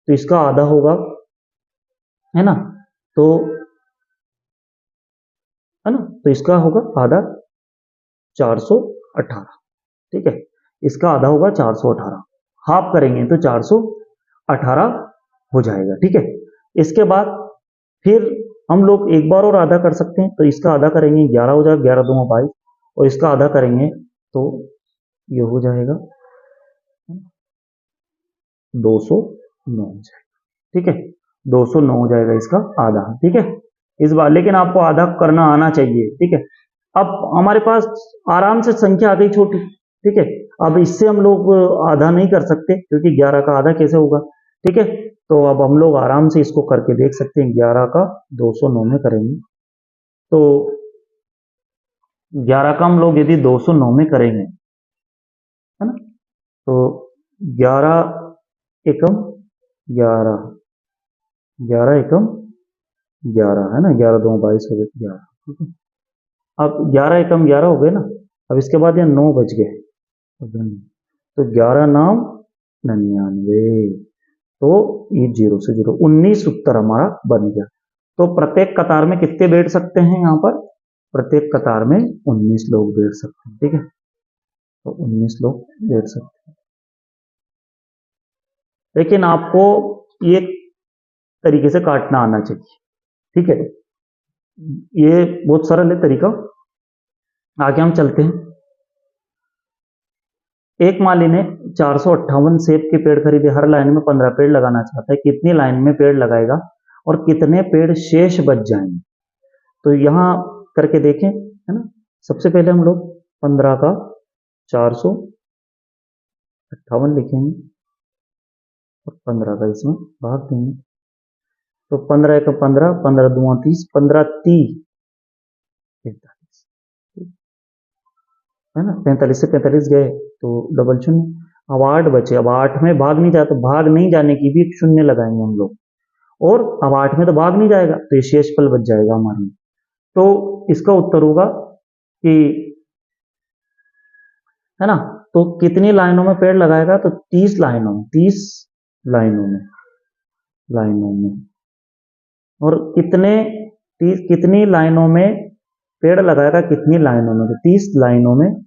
तो इसका आधा होगा, है ना, तो है ना, तो इसका होगा आधा 418। ठीक है, इसका आधा होगा 418, हाफ करेंगे तो 418 हो जाएगा। ठीक है, इसके बाद फिर हम लोग एक बार और आधा कर सकते हैं, तो इसका आधा करेंगे 11 हो जाएगा, 11 दूंगा 22, और इसका आधा करेंगे तो ये हो जाएगा 209 हो जाएगा। ठीक है, 209 हो जाएगा इसका आधा। ठीक है, इस बार लेकिन आपको आधा करना आना चाहिए। ठीक है, अब हमारे पास आराम से संख्या आ गई छोटी। ठीक है, अब इससे हम लोग आधा नहीं कर सकते क्योंकि 11 का आधा कैसे होगा। ठीक है, तो अब हम लोग आराम से इसको करके देख सकते हैं, 11 का 209 में करेंगे तो 11 का हम लोग यदि 209 में करेंगे, है ना, तो 11 एकम 11, 11 एकम 11, है ना, 11 2 22 हो गए 11। ठीक है, अब 11 एकम 11 हो गए ना, अब इसके बाद ये 9 बच गए, तो 11 नाम 99, तो ये 0 से 0, 19 उत्तर हमारा बन गया। तो प्रत्येक कतार में कितने बैठ सकते हैं? यहाँ पर प्रत्येक कतार में 19 लोग बैठ सकते हैं। ठीक है, तो 19 लोग बैठ सकते हैं, लेकिन आपको ये तरीके से काटना आना चाहिए। ठीक है, ये बहुत सरल है तरीका। आगे हम चलते हैं। एक माली ने 458 सेब के पेड़ खरीदे, हर लाइन में 15 पेड़ लगाना चाहता है, कितनी लाइन में पेड़ लगाएगा और कितने पेड़ शेष बच जाएंगे? तो यहां करके देखें, है ना। सबसे पहले हम लोग 15 का 458 लिखेंगे और 15 का इसमें भाग देंगे, तो 15 का 15, 15 दूना 30, 15 30 45, है ना, 45 से 45 गए तो डबल शून्य, अब 8 बचे। अब 8 में भाग नहीं जाए तो भाग नहीं जाने की भी एक शून्य लगाएंगे हम लोग, और अब 8 में तो भाग नहीं जाएगा तो ये शेषफल बच जाएगा हमारे। तो इसका उत्तर होगा कि, है ना, तो कितनी लाइनों में पेड़ लगाएगा? तो 30 लाइनों में, 30 लाइनों में, लाइनों में। और कितनी लाइनों में पेड़ लगाएगा? कितनी लाइनों में? तो 30 लाइनों में।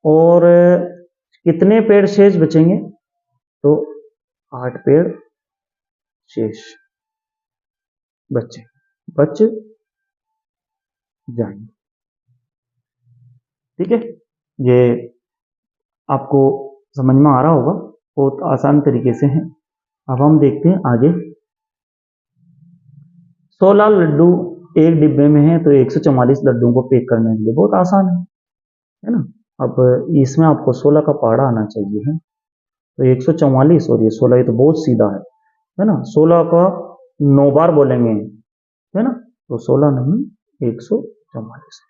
और कितने पेड़ शेष बचेंगे? तो 8 पेड़ शेष बच जाएंगे। ठीक है, ये आपको समझ में आ रहा होगा, बहुत आसान तरीके से है। अब हम देखते हैं आगे। 16 लड्डू एक डिब्बे में है तो 144 लड्डुओं को पैक करने के लिए बहुत आसान है ना। अब इसमें आपको 16 का पहाड़ा आना चाहिए, है तो 144 और ये 16, ये तो बहुत सीधा है ना। 16 का 9 बार बोलेंगे, है ना, तो 16 नहीं 144,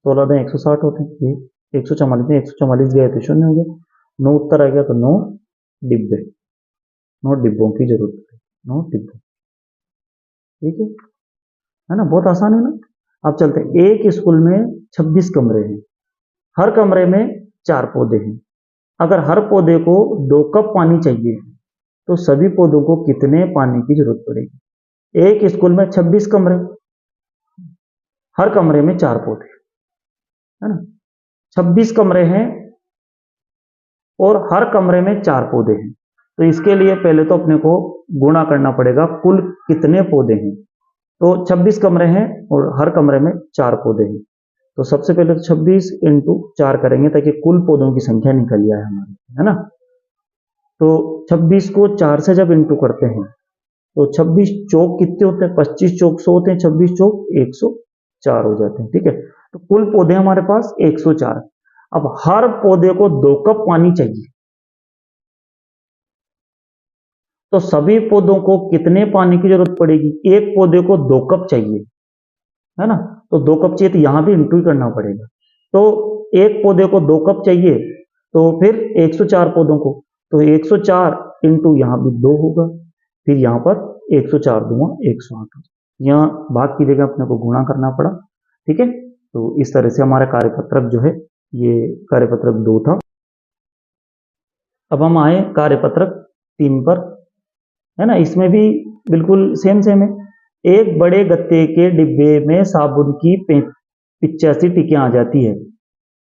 16 में 160 होते हैं, 144 में 144 गए तो शून्य हो गया, 9 उत्तर आ गया, तो 9 डिब्बे, 9 डिब्बों की जरूरत है, 9 डिब्बे। ठीक है ना, बहुत आसान है ना। अब चलते हैं। एक स्कूल में 26 कमरे हैं, हर कमरे में 4 पौधे हैं। अगर हर पौधे को 2 कप पानी चाहिए तो सभी पौधों को कितने पानी की जरूरत पड़ेगी? एक स्कूल में 26 कमरे, हर कमरे में 4 पौधे, है ना, 26 कमरे हैं और हर कमरे में 4 पौधे हैं। तो इसके लिए पहले तो अपने को गुणा करना पड़ेगा कुल कितने पौधे हैं। तो 26 कमरे हैं और हर कमरे में 4 पौधे हैं। तो सबसे पहले तो 26 इंटू 4 करेंगे ताकि कुल पौधों की संख्या निकल जाए हमारी, है ना। तो 26 को 4 से जब इंटू करते हैं तो 26 चौक कितने होते हैं, 25 चौक 100 होते हैं, 26 चौक 104 हो जाते हैं। ठीक है, तो कुल पौधे हमारे पास 104। अब हर पौधे को 2 कप पानी चाहिए। तो सभी पौधों को कितने पानी की जरूरत पड़ेगी, एक पौधे को 2 कप चाहिए, है ना। तो 2 कप चाहिए तो यहां भी इंटू ही करना पड़ेगा। तो एक पौधे को 2 कप चाहिए, तो फिर 104 पौधों को, तो 104 इंटू यहां भी 2 होगा, फिर यहां पर 104 दूंगा 108। यहाँ भाग की जगह अपने को गुणा करना पड़ा। ठीक है, तो इस तरह से हमारा कार्यपत्रक जो है ये कार्यपत्रक 2 था। अब हम आए कार्यपत्रक 3 पर, है ना। इसमें भी बिल्कुल सेम सेम है। एक बड़े गत्ते के डिब्बे में साबुन की 85 टिक्कियां आ जाती है।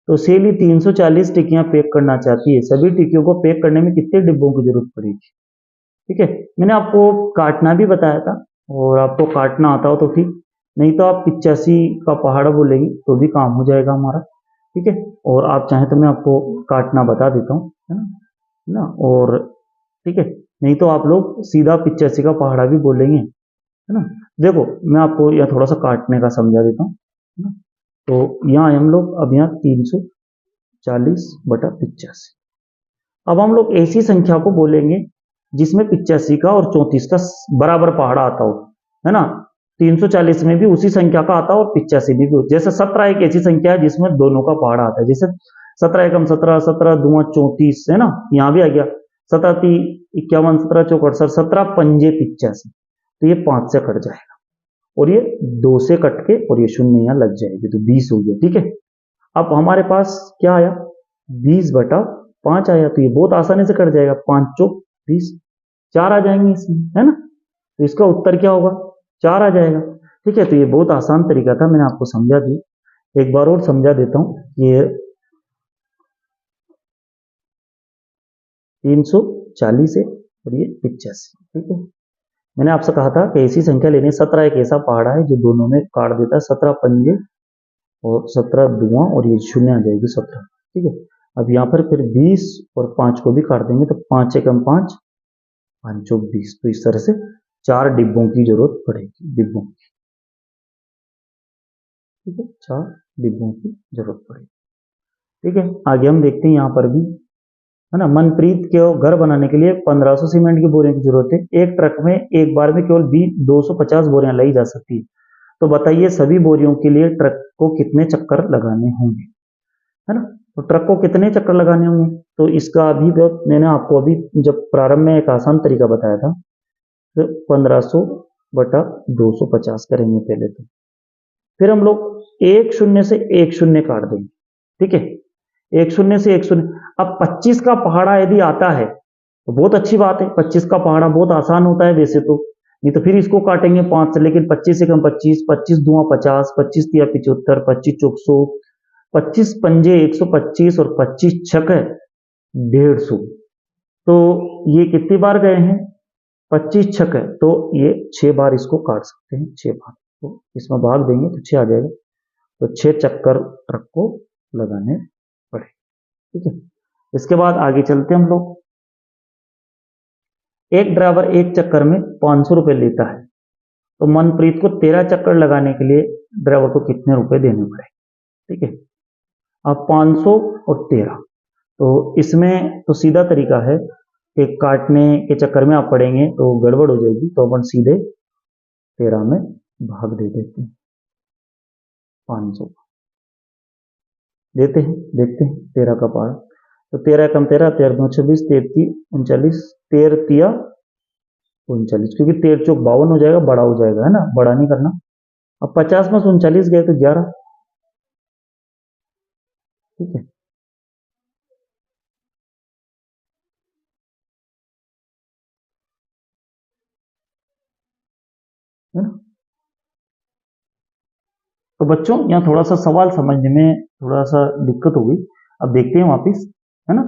तो सेली 340 टिक्कियां पैक करना चाहती है। सभी टिक्कियों को पैक करने में कितने डिब्बों की जरूरत पड़ेगी। ठीक है, मैंने आपको काटना भी बताया था, और आपको काटना आता हो तो ठीक, नहीं तो आप 85 का पहाड़ा बोलेंगे तो भी काम हो जाएगा हमारा। ठीक है, और आप चाहें तो मैं आपको काटना बता देता हूँ, है ना। और ठीक है, नहीं तो आप लोग सीधा 85 का पहाड़ा भी बोलेंगे, है ना। देखो मैं आपको यह थोड़ा सा काटने का समझा देता हूँ, है ना। तो यहाँ हम लोग अब यहाँ 340/85। अब हम लोग ऐसी संख्या को बोलेंगे जिसमें 85 का और 34 का बराबर पहाड़ा आता हो, है ना। 340 में भी उसी संख्या का आता हो और 85 में भी। जैसे 17 एक ऐसी संख्या है जिसमें दोनों का पहाड़ा आता है। जैसे 17 एकम 17, 17 दूना 34, है ना। यहाँ भी आ गया 17 ती 51, 17 चौक 68, 17 पंजे 85। तो ये 5 से कट जाएगा, और ये 2 से कट के और ये शून्य यहाँ लग जाएगी, तो 20 हो गया। ठीक है, अब हमारे पास क्या आया, 20/5 आया। तो ये बहुत आसानी से कट जाएगा, 5 चौक 20, 4 आ जाएंगे इसमें, है ना। तो इसका उत्तर क्या होगा, 4 आ जाएगा। ठीक है, तो ये बहुत आसान तरीका था, मैंने आपको समझा दिया। एक बार और समझा देता हूं। ये 340 है और ये 85। ठीक है, मैंने आपसे कहा था कि ऐसी संख्या लेनी है। 17 एक ऐसा पहाड़ा है जो दोनों में काट देता है, 17 पंजे और 17 दुआ, और ये शून्य आ जाएगी 17। ठीक है, अब यहाँ पर फिर 20 और 5 को भी काट देंगे, तो 5 एकम 5, 5 चौक 20। तो इस तरह से 4 डिब्बों की जरूरत पड़ेगी, डिब्बों की। ठीक है, 4 डिब्बों की जरूरत पड़ेगी। ठीक है, आगे हम देखते हैं यहाँ पर भी, है ना। मनप्रीत के घर बनाने के लिए 1500 सीमेंट की बोरियों की जरूरत है। एक ट्रक में एक बार में केवल 250 बोरियां लाई जा सकती है। तो बताइए सभी बोरियों के लिए ट्रक को कितने चक्कर लगाने होंगे, है ना। तो ट्रक को कितने चक्कर लगाने होंगे, तो इसका अभी मैंने आपको अभी जब प्रारंभ में एक आसान तरीका बताया था। तो 1500/250 करेंगे पहले तो, फिर हम लोग एक शून्य से एक शून्य काट देंगे। ठीक है, एक शून्य से एक शून्य। अब 25 का पहाड़ा यदि आता है तो बहुत अच्छी बात है, 25 का पहाड़ा बहुत आसान होता है वैसे तो, नहीं तो फिर इसको काटेंगे 5 से। लेकिन 25 से कम 25, 25 दुआ 50, 25 तिया 75, 25 चौक 100, 25 पंजे 125 और 25 छक 150। तो ये कितनी बार गए हैं, 25 छक है, तो ये 6 बार इसको काट सकते हैं, 6 बार। तो इसमें भाग देंगे तो 6 आ जाएगा। तो 6 चक्कर ट्रक को लगाने पड़े। ठीक है, इसके बाद आगे चलते हम लोग। एक ड्राइवर एक चक्कर में 500 रुपए लेता है, तो मनप्रीत को 13 चक्कर लगाने के लिए ड्राइवर को कितने रुपए देने पड़े। ठीक है, अब 500 और 13, तो इसमें तो सीधा तरीका है कि काटने के चक्कर में आप पड़ेंगे तो गड़बड़ हो जाएगी, तो अपन सीधे 13 में भाग दे देते हैं। 500 देते हैं, देखते हैं 13 का पहाड़ा। तो 13 कम 13, 13 2 26, 13 39, 13 तिया 39, क्योंकि 13 चौक 52 हो जाएगा, बड़ा हो जाएगा, है ना, बड़ा नहीं करना। अब 50 में 39 गए तो 11। ठीक है ना। तो बच्चों यहाँ थोड़ा सा सवाल समझने में थोड़ा सा दिक्कत हो गई। अब देखते हैं वापिस, है ना।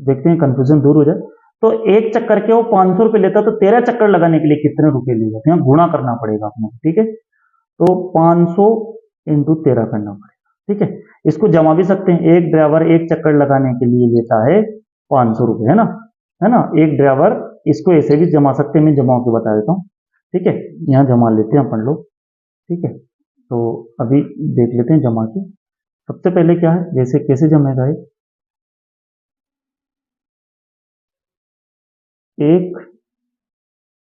देखते हैं कंफ्यूजन दूर हो जाए। तो एक चक्कर के वो 500 रुपये लेता, तो 13 चक्कर लगाने के लिए कितने रुपए लेगा, तो यहाँ गुणा करना पड़ेगा अपने, ठीक है। तो 500 इंटू 13 करना पड़ेगा, ठीक है। इसको जमा भी सकते हैं, एक ड्राइवर एक चक्कर लगाने के लिए लेता है 500 रुपये, है ना। एक ड्राइवर, इसको ऐसे भी जमा सकते हैं, मैं जमा के बता देता हूँ, ठीक है। यहाँ जमा लेते हैं अपन लोग, ठीक है। तो अभी देख लेते हैं जमा के। सबसे पहले क्या है, जैसे कैसे जमेगा ये, एक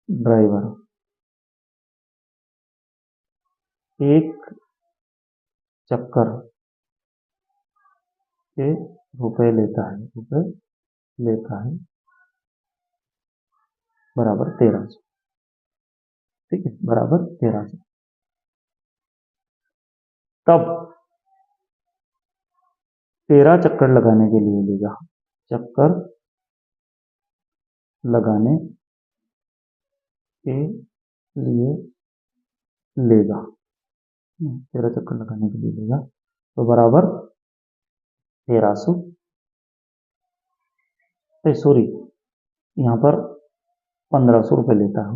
ड्राइवर एक चक्कर के रुपए लेता है, बराबर 1300, ठीक है, बराबर 1300। तब 13 चक्कर लगाने के लिए लेगा, चक्कर लगाने के लिए लेगा, 13 चक्कर लगाने के लिए लेगा, तो बराबर 1300, सॉरी यहाँ पर 1500 रुपये लेता है,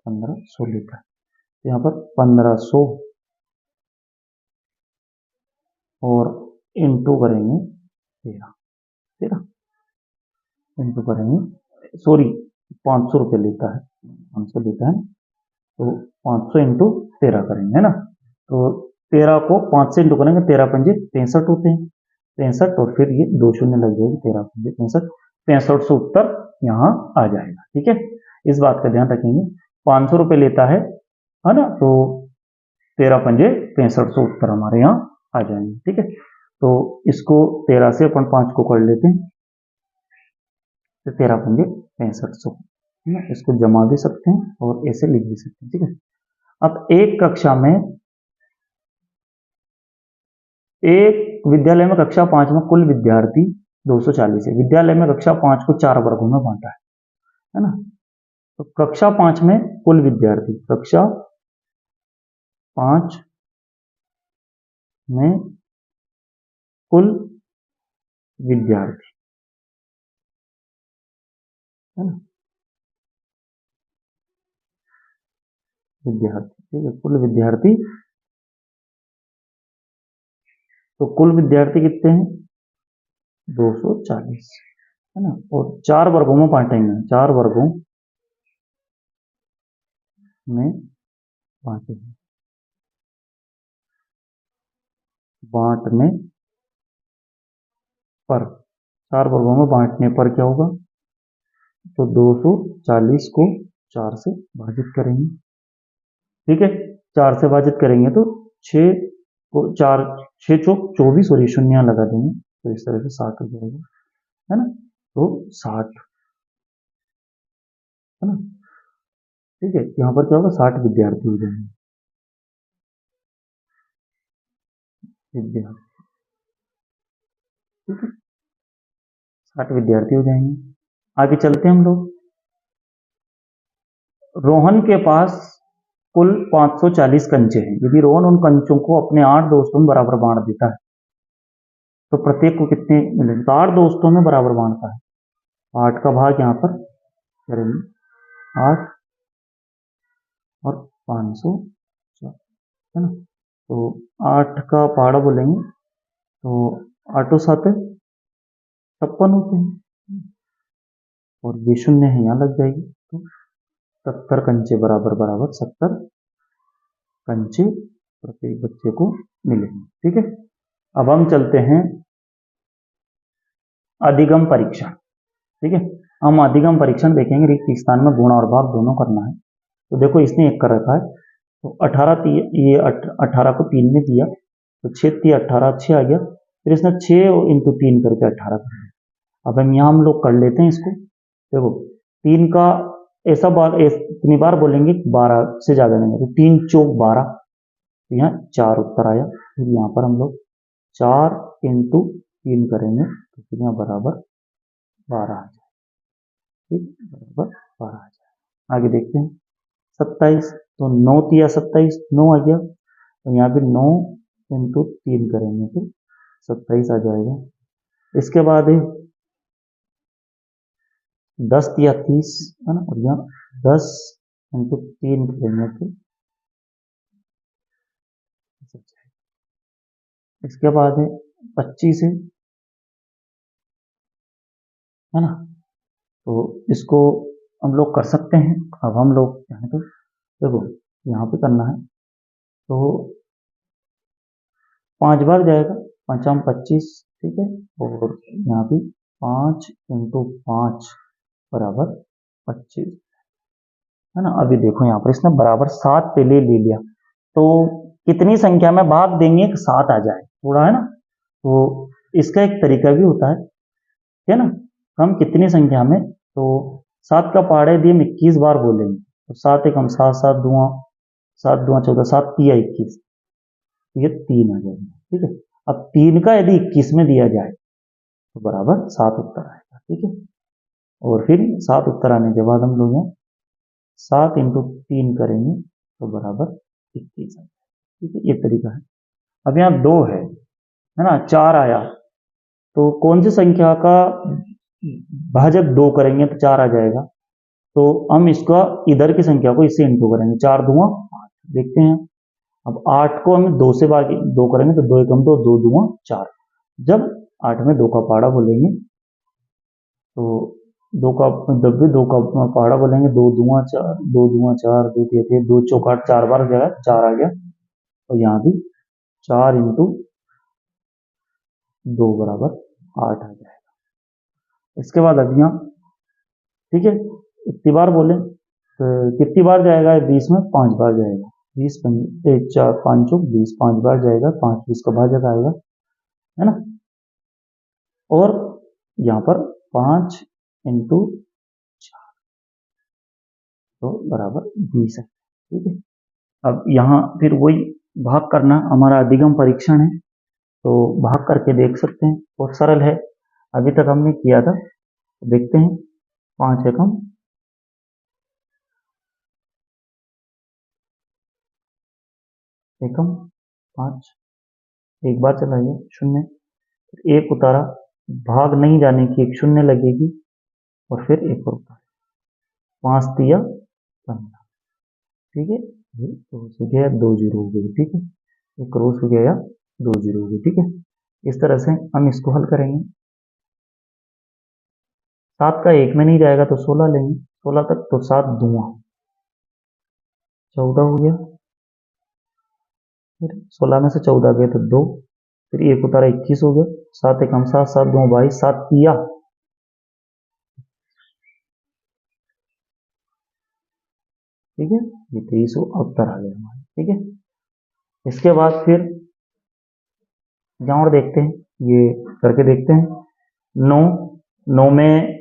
1500 लेता है, तो यहाँ पर 1500 और इंटू करेंगे 13, 13 इंटू करेंगे, सॉरी 500 रुपये लेता है, 500 लेता है, तो 500 इंटू 13 करेंगे, है ना। तो 13 को 5 से इंटू करेंगे, 13 पंजे 65 होते हैं, 65, और फिर ये 2 शून्य लग जाएगी, 13 पंजे 65, 65 से उत्तर यहाँ आ जाएगा, ठीक है। इस बात का ध्यान रखेंगे, 500 रुपये लेता है ना, तो 13 पंजे 65 से उत्तर हमारे यहाँ आ जाएंगे, ठीक है। तो इसको 13 से अपन 5 को कर लेते हैं, तो 13 पंजे 6500, है ना। इसको जमा भी सकते हैं और ऐसे लिख भी सकते हैं, ठीक है। अब एक कक्षा में, एक विद्यालय में कक्षा 5 में कुल विद्यार्थी 240 है। विद्यालय में कक्षा 5 को 4 वर्गों में बांटा है ना। तो कक्षा 5 में कुल विद्यार्थी, कक्षा 5 में कुल विद्यार्थी, है ना, विद्यार्थी, ठीक है, कुल विद्यार्थी। तो कुल विद्यार्थी कितने हैं, 240, है ना, और 4 वर्गों में बांटेंगे, 4 वर्गों में बांटेंगे, बांटने पर, 4 वर्गों में बांटने पर क्या होगा, तो 240 को 4 से भाजित करेंगे, ठीक है। 4 से भाजित करेंगे तो 6 को 4, 6 चौक 24, और ये शून्य लगा देंगे, तो इस तरह से 60 हो जाएगा, है ना। तो 60, है ना, ठीक है। यहाँ पर क्या होगा, 60 विद्यार्थी हो जाएंगे, विद्यार्थी, ठीक है, 60 विद्यार्थी हो जाएंगे। आगे चलते हैं हम लोग। रोहन के पास कुल 540 कंचे हैं। यदि रोहन उन कंचों को अपने 8 दोस्तों में बराबर बांट देता है, तो प्रत्येक को कितने मिलेंगे, तो 8 दोस्तों में बराबर बांटता है, 8 का भाग यहाँ पर करेंगे, 8 और 500, है ना। तो 8 का पहाड़ा बोलेंगे, तो 8 7 56 होते हैं, और ये शून्य है यहाँ लग जाएगी, तो 70 कंचे बराबर बराबर 70 कंचे प्रत्येक बच्चे को मिलेंगे, ठीक है। अब हम चलते हैं अधिगम परीक्षण, ठीक है। हम अधिगम परीक्षण देखेंगे, रिक्त स्थान में गुणा और भाग दोनों करना है। तो देखो इसने 1 कर रखा है, तो 18 ये 18 को 3 में दिया, तो 6 3 18, 6 आ गया, फिर इसने 6 इंटू 3 करके 18 कर दिया। अब हम यहाँ हम लोग कर लेते हैं इसको, देखो 3 का ऐसा बार इतनी बार बोलेंगे 12 से ज्यादा नहीं, तो 3 चौक 12, तो यहाँ 4 उत्तर आया। फिर यहाँ पर हम लोग 4 इंटू 3 करेंगे, तो फिर यहाँ बराबर 12 आ जाए, ठीक, बराबर 12 आ जाए। आगे देखते हैं 27, तो 9 तिया 27, 9 आ गया, तो यहाँ भी 9 इंटू 3 करेंगे तो 27 आ जाएगा। इसके बाद है 10 या 30 है ना, और यहाँ 10 इंटू 3 करेंगे तो इसके बाद है 25 है ना। तो इसको हम लोग कर सकते हैं। अब हम लोग चाहें तो देखो यहाँ पे करना है तो 5 बार जाएगा, 5×25 ठीक है, और यहाँ भी 5×5 बराबर 25 है ना। अभी देखो यहाँ पर इसने बराबर 7 पहले ले लिया, तो कितनी संख्या में भाग देंगे कि 7 आ जाए थोड़ा, है ना। तो इसका एक तरीका भी होता है ना। हम कितनी संख्या में, तो 7 का पहाड़ा यदि हम 21 बार बोलेंगे तो 7 एक हम 7, 7 दूँ 14, 7 तिया 21, ये 3 आ जाएगा ठीक है। अब 3 का यदि 21 में दिया जाए तो बराबर 7 उत्तर आएगा ठीक है। और फिर 7 उत्तर आने के बाद हम लोग यहाँ 7×3 करेंगे तो बराबर 21 आएगा ठीक है। ये तरीका है। अब यहाँ 2 है ना, 4 आया तो कौन सी संख्या का भाजक 2 करेंगे तो 4 आ जाएगा। तो हम इसका इधर की संख्या को इससे इंटू करेंगे, 4×2 8 देखते हैं। अब 8 को हम 2 से भाग 2 करेंगे तो 2 एकम 2, 2×2 4। जब 8 में 2 का पहाड़ा बोलेंगे तो 2 का, जब भी 2 का पहाड़ा बोलेंगे 2×2 4, 2×2 4, 2×3 2 चौका 4 बार हो जाएगा, 4 आ गया। और यहाँ भी 4×2 बराबर 8 आ जाएगा। इसके बाद अब यहाँ ठीक है, इतनी बार बोले तो कितनी बार जाएगा 20 में 5 बार जाएगा, 20 1 4 5 20 5 बार जाएगा, 5 20 का भाजक आएगा है ना। और यहाँ पर 5×4 तो बराबर 20 है ठीक है। अब यहाँ फिर वही भाग करना हमारा अधिगम परीक्षण है, तो भाग करके देख सकते हैं, बहुत सरल है, अभी तक हमने किया था। तो देखते हैं 5 एकम 5 एक बार चलाइए 0, एक उतारा, भाग नहीं जाने की एक 0 लगेगी और फिर एक और उतारा, 5 तिया 15 ठीक है। ये क्रॉस हो गया, 2 जीरो हो गई ठीक है, एक क्रॉस हो गया, 2 जीरो हो गई ठीक है। इस तरह से हम इसको हल करेंगे। 7 का 1 में नहीं जाएगा तो 16 लेंगे, 16 तक तो 7×2 14 हो गया, फिर 16 में से 14 गए तो 2, फिर एक उतारा 21 हो गया, 7 एकम 7, 7×2 22, 7 तिया ठीक है, ये 23 उत्तर आ गया हमारा ठीक है। इसके बाद फिर यहाँ और देखते हैं, ये करके देखते हैं। 9 9 में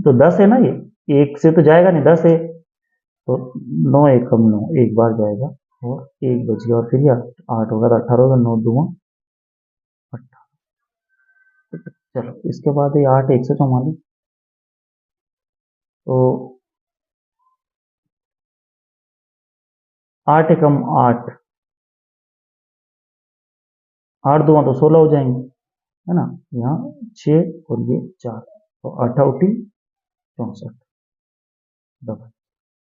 तो 10 है ना, ये 1 से तो जाएगा नहीं, 10 है तो 9 एकम 9 एक बार जाएगा और 1 बच गया, और फिर ये 8 होगा तो 18 होगा, 9×2 18। चलो इसके बाद ये 8 144, तो 8 एकम 8, 8×2 तो 16 हो जाएंगे है ना। यहाँ 6 और ये 4 तो 8×8 64 डबल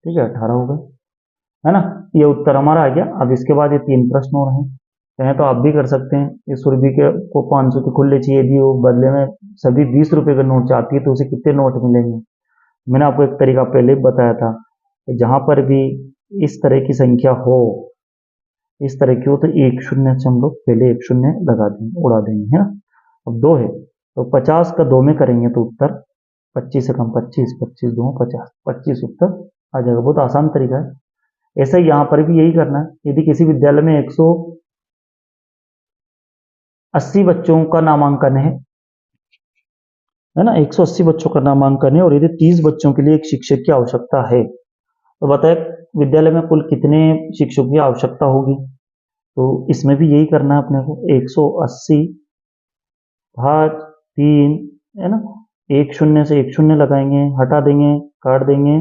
ठीक है, 18 हो गए है ना। ये उत्तर हमारा आ गया। अब इसके बाद ये 3 प्रश्न और हैं, चाहे तो आप भी कर सकते हैं। इस सुरभि के को 500 के खुले चाहिए, यदि वो बदले में सभी 20 रुपए का नोट चाहती है तो उसे कितने नोट मिलेंगे। मैंने आपको एक तरीका पहले ही बताया था कि जहां पर भी इस तरह की संख्या हो, इस तरह की हो, तो एक शून्य से हम लोग पहले एक शून्य लगा देंगे, उड़ा देंगे है ना। अब 2 है तो 50 का 2 में करेंगे तो उत्तर 25 से कम 25, 25×2 50, 25 उत्तर आ जाएगा। बहुत आसान तरीका है। ऐसा ही यहाँ पर भी यही करना है। यदि किसी विद्यालय में 180 बच्चों का नामांकन है ना, 180 बच्चों का नामांकन है, और यदि 30 बच्चों के लिए एक शिक्षक की आवश्यकता है तो बताए विद्यालय में कुल कितने शिक्षकों की आवश्यकता होगी। तो इसमें भी यही करना है अपने को, 180 भाग 3 है ना, एक शून्य से एक शून्य लगाएंगे, हटा देंगे, काट देंगे।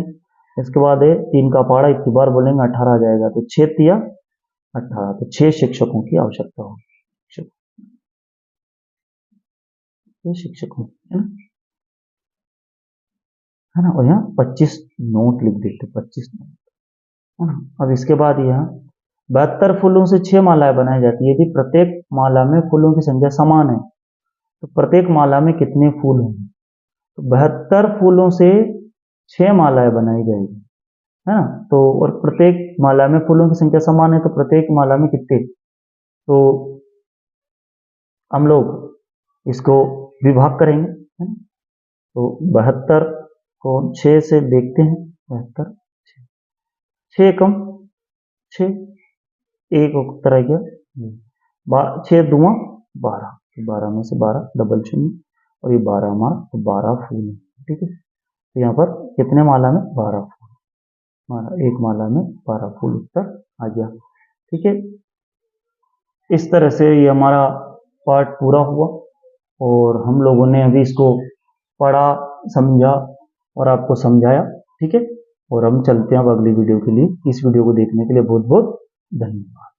इसके बाद है 3 का पहाड़ा इतनी बार बोलेंगे 18 आ जाएगा, तो 6 तिया 18, तो 6 शिक्षकों की आवश्यकता होगी, 6 शिक्षकों है ना। है ना, और यहाँ 25 नोट लिख देते, 25 नोट, है ना। अब इसके बाद यहाँ 72 फूलों से 6 मालाएं बनाई जाती है। यदि प्रत्येक माला में फूलों की संख्या समान है तो प्रत्येक माला में कितने फूल होंगे? तो 72 फूलों से 6 मालाएं बनाई जाएगी, है ना। तो और प्रत्येक माला में फूलों की संख्या समान है तो प्रत्येक माला में कितने, तो हम लोग इसको विभाग करेंगे, है ना। तो 72 को 6 से देखते हैं, 72, 6 कम 6, एक उत्तर आ गया, 6 दुआ 12, 12 में से 12 डबल शून्य, और ये 12 हमारा, तो 12 फूल है, ठीक है। तो यहाँ पर कितने माला में? 12 फूल, हमारा एक माला में 12 फूल उत्तर आ गया, ठीक है। इस तरह से ये हमारा पार्ट पूरा हुआ और हम लोगों ने अभी इसको पढ़ा, समझा और आपको समझाया, ठीक है। और हम चलते हैं अब अगली वीडियो के लिए। इस वीडियो को देखने के लिए बहुत बहुत धन्यवाद।